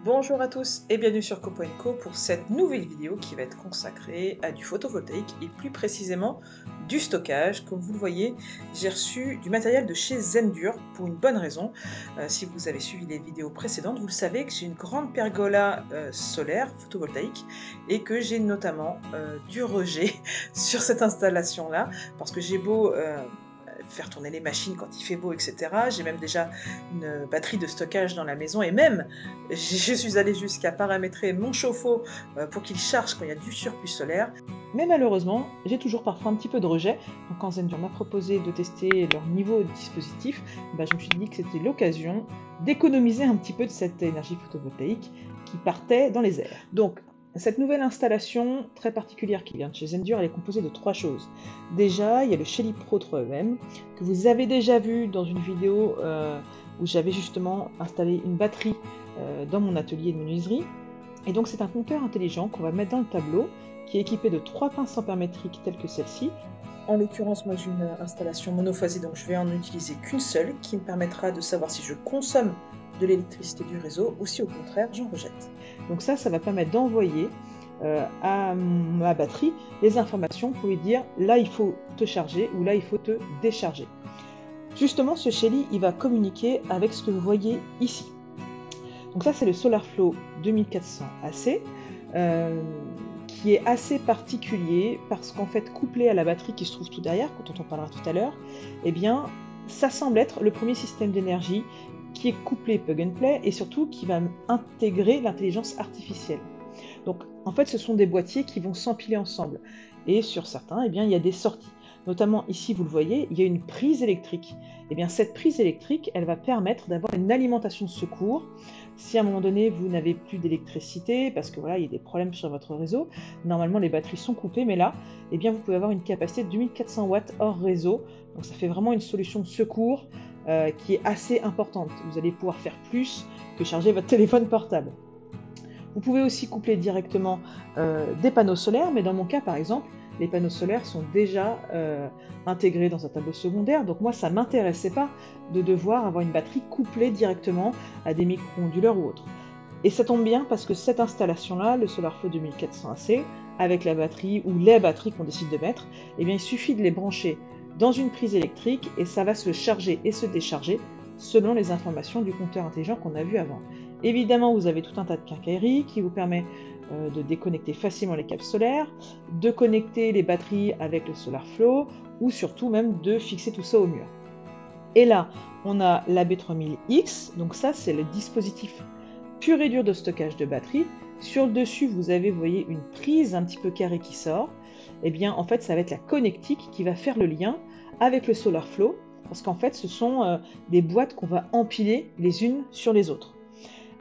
Bonjour à tous et bienvenue sur Copo & Co pour cette nouvelle vidéo qui va être consacrée à du photovoltaïque et plus précisément du stockage. Comme vous le voyez, j'ai reçu du matériel de chez Zendur pour une bonne raison. Si vous avez suivi les vidéos précédentes, vous le savez que j'ai une grande pergola solaire photovoltaïque et que j'ai notamment du rejet sur cette installation-là parce que j'ai beau faire tourner les machines quand il fait beau, etc. J'ai même déjà une batterie de stockage dans la maison et même je suis allée jusqu'à paramétrer mon chauffe-eau pour qu'il charge quand il y a du surplus solaire. Mais malheureusement, j'ai toujours parfois un petit peu de rejet. Donc quand Zendur m'a proposé de tester leur niveau de dispositif, je me suis dit que c'était l'occasion d'économiser un petit peu de cette énergie photovoltaïque qui partait dans les airs. Donc cette nouvelle installation très particulière qui vient de chez Zendur, elle est composée de 3 choses. Déjà, il y a le Shelly Pro 3EM, que vous avez déjà vu dans une vidéo où j'avais justement installé une batterie dans mon atelier de menuiserie. Et donc c'est un compteur intelligent qu'on va mettre dans le tableau, qui est équipé de 3 pinces ampères-métriques telles que celle-ci. En l'occurrence, moi j'ai une installation monophasée, donc je vais en utiliser qu'une seule, qui me permettra de savoir si je consomme de l'électricité du réseau ou si au contraire j'en rejette. Donc ça va permettre d'envoyer à ma batterie les informations pour lui dire là il faut te charger ou là il faut te décharger. Justement, ce Shelly il va communiquer avec ce que vous voyez ici. Donc ça c'est le SolarFlow 2400 AC qui est assez particulier parce qu'en fait couplé à la batterie qui se trouve tout derrière, dont on parlera tout à l'heure, eh bien ça semble être le premier système d'énergie qui est couplé plug and play et surtout qui va intégrer l'intelligence artificielle. Donc en fait ce sont des boîtiers qui vont s'empiler ensemble et sur certains il y a des sorties. Notamment ici vous le voyez, il y a une prise électrique. Et bien cette prise électrique elle va permettre d'avoir une alimentation de secours. Si à un moment donné vous n'avez plus d'électricité parce que voilà il y a des problèmes sur votre réseau, normalement les batteries sont coupées, mais là vous pouvez avoir une capacité de 2400 watts hors réseau. Donc ça fait vraiment une solution de secours qui est assez importante. Vous allez pouvoir faire plus que charger votre téléphone portable. Vous pouvez aussi coupler directement des panneaux solaires, mais dans mon cas par exemple, les panneaux solaires sont déjà intégrés dans un tableau secondaire, donc moi ça ne m'intéressait pas de devoir avoir une batterie couplée directement à des micro-onduleurs ou autres. Et ça tombe bien parce que cette installation-là, le SolarFlow 2400 AC, avec la batterie ou les batteries qu'on décide de mettre, il suffit de les brancher dans une prise électrique et ça va se charger et se décharger selon les informations du compteur intelligent qu'on a vu avant. Évidemment, vous avez tout un tas de quincailleries qui vous permet de déconnecter facilement les câbles solaires, de connecter les batteries avec le SolarFlow ou surtout même de fixer tout ça au mur. Et là, on a la B3000X, donc ça c'est le dispositif pur et dur de stockage de batterie. Sur le dessus, vous avez, vous voyez, une prise un petit peu carrée qui sort. En fait, ça va être la connectique qui va faire le lien avec le SolarFlow, parce qu'en fait, ce sont des boîtes qu'on va empiler les unes sur les autres.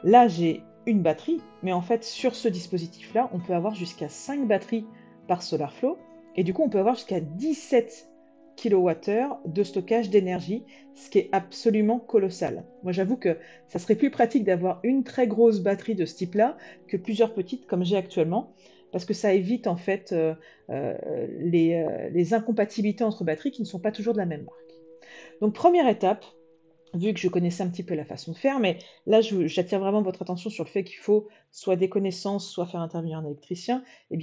Là, j'ai une batterie, mais en fait, sur ce dispositif-là, on peut avoir jusqu'à 5 batteries par SolarFlow, et du coup, on peut avoir jusqu'à 17 kWh de stockage d'énergie, ce qui est absolument colossal. Moi, j'avoue que ça serait plus pratique d'avoir une très grosse batterie de ce type-là que plusieurs petites comme j'ai actuellement, parce que ça évite en fait les incompatibilités entre batteries qui ne sont pas toujours de la même marque. Donc première étape, vu que je connaissais un petit peu la façon de faire, mais là j'attire vraiment votre attention sur le fait qu'il faut soit des connaissances, soit faire intervenir un électricien,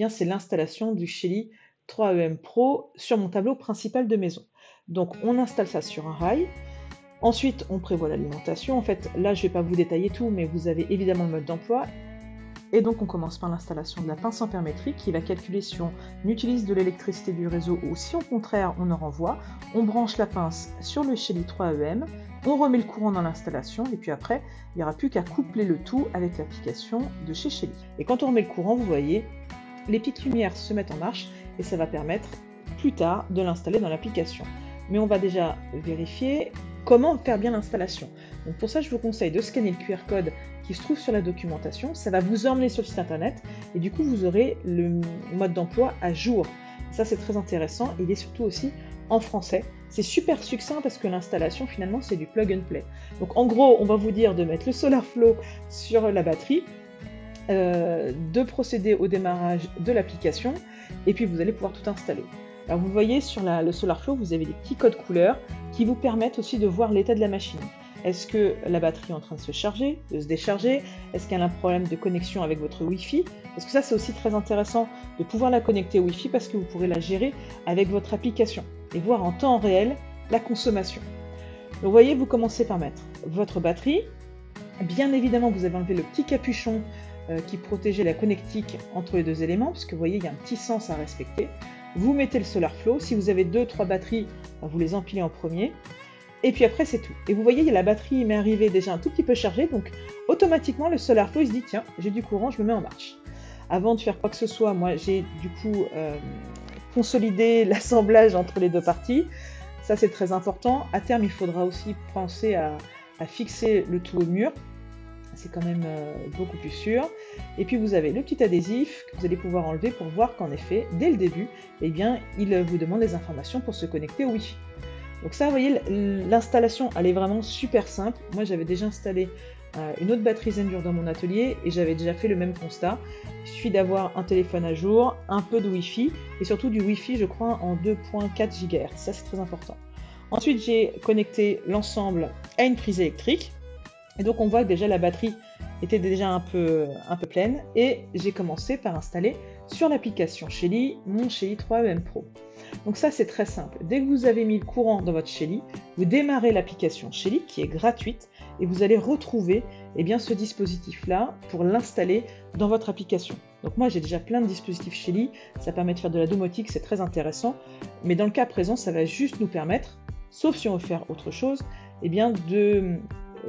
c'est l'installation du Shelly 3EM Pro sur mon tableau principal de maison. Donc on installe ça sur un rail. Ensuite on prévoit l'alimentation. En fait là je ne vais pas vous détailler tout, mais vous avez évidemment le mode d'emploi. Et donc on commence par l'installation de la pince ampère-métrique qui va calculer si on utilise de l'électricité du réseau ou si au contraire on en renvoie. On branche la pince sur le Shelly 3EM, on remet le courant dans l'installation et puis après il n'y aura plus qu'à coupler le tout avec l'application de chez Shelly. Et quand on remet le courant, vous voyez, les petites lumières se mettent en marche et ça va permettre plus tard de l'installer dans l'application. Mais on va déjà vérifier comment faire bien l'installation. Donc pour ça, je vous conseille de scanner le QR code qui se trouve sur la documentation. Ça va vous emmener sur le site internet et du coup, vous aurez le mode d'emploi à jour. Ça, c'est très intéressant. Il est surtout aussi en français. C'est super succinct parce que l'installation, finalement, c'est du plug and play. Donc en gros, on va vous dire de mettre le SolarFlow sur la batterie, de procéder au démarrage de l'application et puis vous allez pouvoir tout installer. Alors vous voyez sur le SolarFlow, vous avez des petits codes couleurs qui vous permettent aussi de voir l'état de la machine. Est-ce que la batterie est en train de se charger, de se décharger? Est-ce qu'elle a un problème de connexion avec votre Wi-Fi? Parce que ça, c'est aussi très intéressant de pouvoir la connecter au Wi-Fi parce que vous pourrez la gérer avec votre application et voir en temps réel la consommation. Donc vous voyez, vous commencez par mettre votre batterie. Bien évidemment, vous avez enlevé le petit capuchon qui protégeait la connectique entre les deux éléments, parce que vous voyez, il y a un petit sens à respecter. Vous mettez le SolarFlow. Si vous avez 2-3 batteries, vous les empilez en premier. Et puis après, c'est tout. Et vous voyez, la batterie m'est arrivée déjà un tout petit peu chargée, donc automatiquement, le SolarFlow, il se dit, tiens, j'ai du courant, je me mets en marche. Avant de faire quoi que ce soit, moi, j'ai du coup consolidé l'assemblage entre les deux parties. Ça, c'est très important. À terme, il faudra aussi penser à fixer le tout au mur. C'est quand même beaucoup plus sûr. Et puis vous avez le petit adhésif que vous allez pouvoir enlever pour voir qu'en effet, dès le début, eh bien, il vous demande des informations pour se connecter au Wi-Fi. Donc ça, vous voyez, l'installation, elle est vraiment super simple. Moi, j'avais déjà installé une autre batterie Zendur dans mon atelier et j'avais déjà fait le même constat. Il suffit d'avoir un téléphone à jour, un peu de Wi-Fi et surtout du Wi-Fi, je crois, en 2.4 GHz. Ça, c'est très important. Ensuite, j'ai connecté l'ensemble à une prise électrique. Et donc, on voit que déjà la batterie était déjà un peu pleine. Et j'ai commencé par installer sur l'application Shelly mon Shelly 3EM Pro. Donc ça, c'est très simple. Dès que vous avez mis le courant dans votre Shelly, vous démarrez l'application Shelly qui est gratuite et vous allez retrouver bien, ce dispositif-là pour l'installer dans votre application. Donc moi, j'ai déjà plein de dispositifs Shelly. Ça permet de faire de la domotique, c'est très intéressant. Mais dans le cas présent, ça va juste nous permettre, sauf si on veut faire autre chose, bien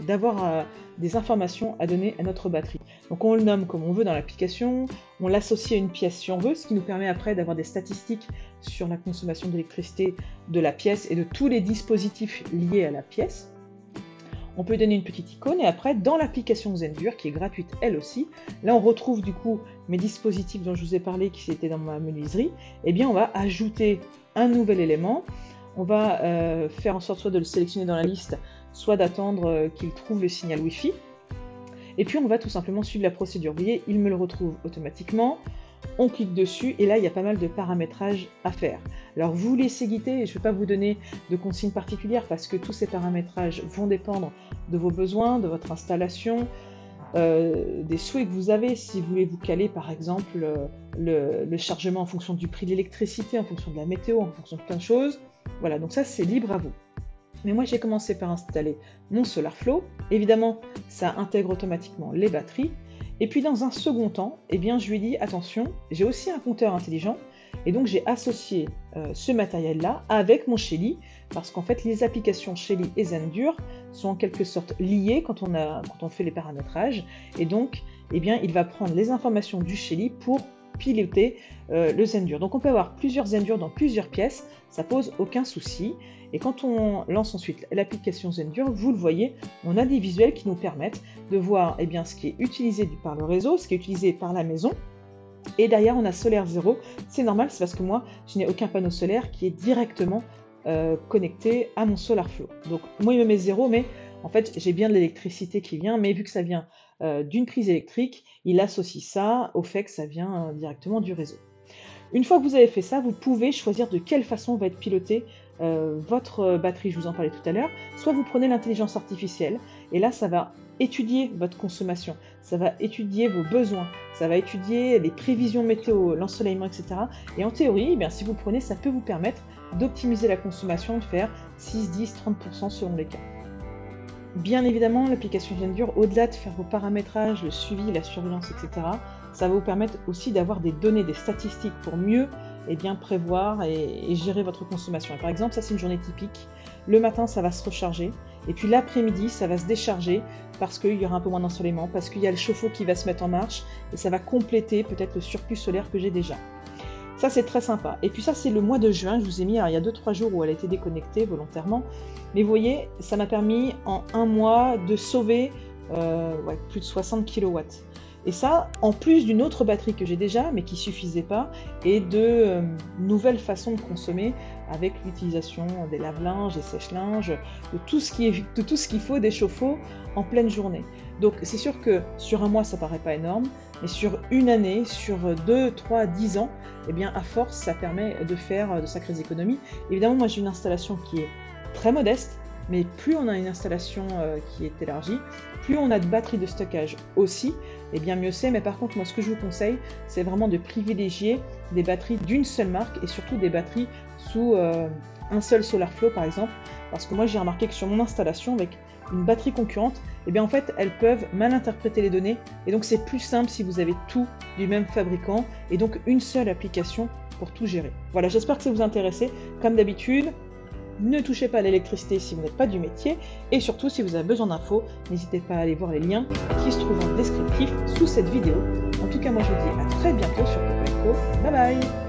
d'avoir des informations à donner à notre batterie. Donc on le nomme comme on veut dans l'application, on l'associe à une pièce si on veut, ce qui nous permet après d'avoir des statistiques sur la consommation d'électricité de la pièce et de tous les dispositifs liés à la pièce. On peut donner une petite icône et après dans l'application Zendur qui est gratuite elle aussi, là on retrouve du coup mes dispositifs dont je vous ai parlé qui étaient dans ma menuiserie, on va ajouter un nouvel élément, on va faire en sorte soit de le sélectionner dans la liste, soit d'attendre qu'il trouve le signal Wi-Fi. Et puis on va tout simplement suivre la procédure. Vous voyez, il me le retrouve automatiquement. On clique dessus et là, il y a pas mal de paramétrages à faire. Alors vous laissez guider, et je ne vais pas vous donner de consignes particulières parce que tous ces paramétrages vont dépendre de vos besoins, de votre installation, des souhaits que vous avez. Si vous voulez vous caler par exemple le chargement en fonction du prix de l'électricité, en fonction de la météo, en fonction de plein de choses. Voilà, donc ça c'est libre à vous. Mais moi, j'ai commencé par installer mon SolarFlow. Évidemment, ça intègre automatiquement les batteries. Et puis, dans un second temps, je lui ai dit, attention, j'ai aussi un compteur intelligent. Et donc, j'ai associé ce matériel-là avec mon Shelly, parce qu'en fait, les applications Shelly et Zendur sont en quelque sorte liées quand on fait les paramétrages. Et donc, il va prendre les informations du Shelly pour piloter le Zendur. Donc on peut avoir plusieurs Zendur dans plusieurs pièces, ça pose aucun souci. Et quand on lance ensuite l'application Zendur, vous le voyez, on a des visuels qui nous permettent de voir ce qui est utilisé par le réseau, ce qui est utilisé par la maison. Et derrière, on a Solaire 0. C'est normal, c'est parce que moi, je n'ai aucun panneau solaire qui est directement connecté à mon SolarFlow. Donc moi, il me met 0, mais en fait, j'ai bien de l'électricité qui vient, mais vu que ça vient d'une prise électrique, il associe ça au fait que ça vient directement du réseau. Une fois que vous avez fait ça, vous pouvez choisir de quelle façon va être pilotée votre batterie, je vous en parlais tout à l'heure. Soit vous prenez l'intelligence artificielle, et là, ça va étudier votre consommation, ça va étudier vos besoins, ça va étudier les prévisions météo, l'ensoleillement, etc. Et en théorie, si vous le prenez, ça peut vous permettre d'optimiser la consommation, de faire 6, 10, 30% selon les cas. Bien évidemment, l'application Zendur, au-delà de faire vos paramétrages, le suivi, la surveillance, etc., ça va vous permettre aussi d'avoir des données, des statistiques pour mieux prévoir et gérer votre consommation. Et par exemple, ça c'est une journée typique. Le matin, ça va se recharger. Et puis l'après-midi, ça va se décharger parce qu'il y aura un peu moins d'ensoleillement, parce qu'il y a le chauffe-eau qui va se mettre en marche et ça va compléter peut-être le surplus solaire que j'ai déjà. Ça, c'est très sympa. Et puis ça, c'est le mois de juin. Je vous ai mis, il y a 2-3 jours où elle a été déconnectée volontairement. Mais vous voyez, ça m'a permis en un mois de sauver plus de 60 kW. Et ça, en plus d'une autre batterie que j'ai déjà, mais qui ne suffisait pas, et de nouvelles façons de consommer avec l'utilisation des lave-linges, des sèche-linges, de tout ce qu'il faut des chauffe-eau en pleine journée. Donc c'est sûr que sur un mois, ça paraît pas énorme, mais sur une année, sur 2, 3, 10 ans, à force, ça permet de faire de sacrées économies. Évidemment, moi j'ai une installation qui est très modeste, mais plus on a une installation qui est élargie, plus on a de batteries de stockage aussi, et bien mieux c'est. Mais par contre, moi ce que je vous conseille, c'est vraiment de privilégier des batteries d'une seule marque et surtout des batteries sous un seul SolarFlow par exemple, parce que moi j'ai remarqué que sur mon installation avec une batterie concurrente, et bien en fait elles peuvent mal interpréter les données, et donc c'est plus simple si vous avez tout du même fabricant et donc une seule application pour tout gérer. Voilà, j'espère que ça vous intéresse. Comme d'habitude, ne touchez pas à l'électricité si vous n'êtes pas du métier, et surtout si vous avez besoin d'infos, n'hésitez pas à aller voir les liens qui se trouvent en descriptif sous cette vidéo. En tout cas, moi je vous dis à très bientôt sur Copo & Co. Bye bye.